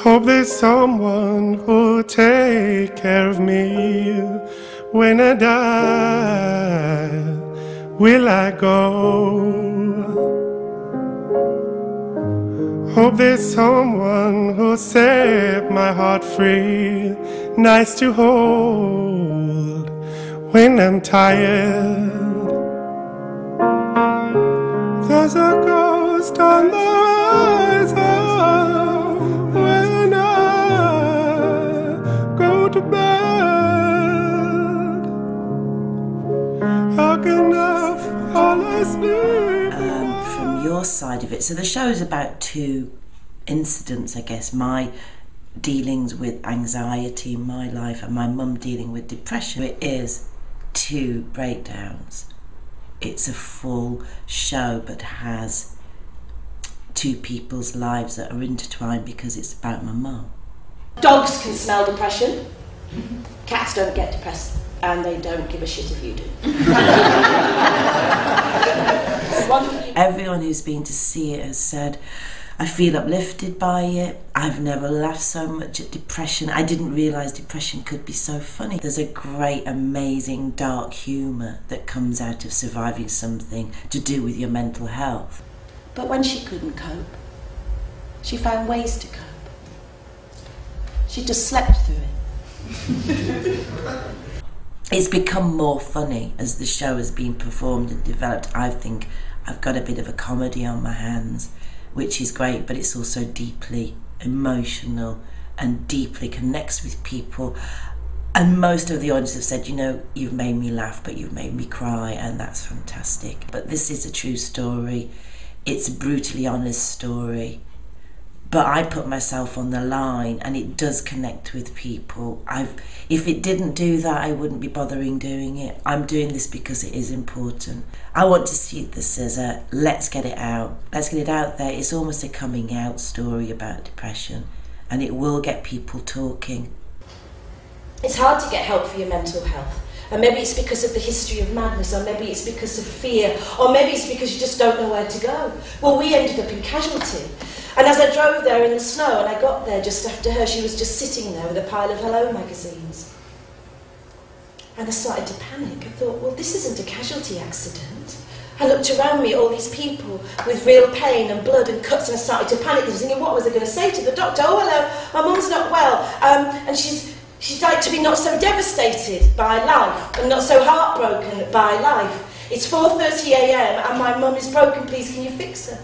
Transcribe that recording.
Hope there's someone who'll take care of me when I die. Will I go? Hope there's someone who'll set my heart free, nice to hold when I'm tired. There's a ghost on the horizon when I go to bed. How can I fall asleep? From your side of it, so the show is about two incidents, I guess, my dealings with anxiety in my life and my mum dealing with depression. It is two breakdowns. It's a full show but has two people's lives that are intertwined because it's about my mum. Dogs can smell depression. Cats don't get depressed and they don't give a shit if you do. Everyone who's been to see it has said, I feel uplifted by it. I've never laughed so much at depression. I didn't realise depression could be so funny. There's a great, amazing, dark humour that comes out of surviving something to do with your mental health. But when she couldn't cope, she found ways to cope. She just slept through it. It's become more funny as the show has been performed and developed. I think I've got a bit of a comedy on my hands, which is great, but it's also deeply emotional and deeply connects with people. And most of the audience have said, you know, you've made me laugh, but you've made me cry, and that's fantastic. But this is a true story. It's a brutally honest story. But I put myself on the line, and it does connect with people. If it didn't do that, I wouldn't be bothering doing it. I'm doing this because it is important. I want to see this as a let's get it out. Let's get it out there. It's almost a coming out story about depression, and it will get people talking. It's hard to get help for your mental health. And maybe it's because of the history of madness, or maybe it's because of fear, or maybe it's because you just don't know where to go. Well, we ended up in Casualty. And as I drove there in the snow, and I got there just after her, she was just sitting there with a pile of Hello magazines. And I started to panic. I thought, well, this isn't a casualty accident. I looked around me at all these people with real pain and blood and cuts, and I started to panic. I was thinking, what was I going to say to the doctor? Oh, hello, my mum's not well. And she'd like to be not so devastated by life and not so heartbroken by life. It's 4:30 a.m. and my mum is broken, please can you fix her?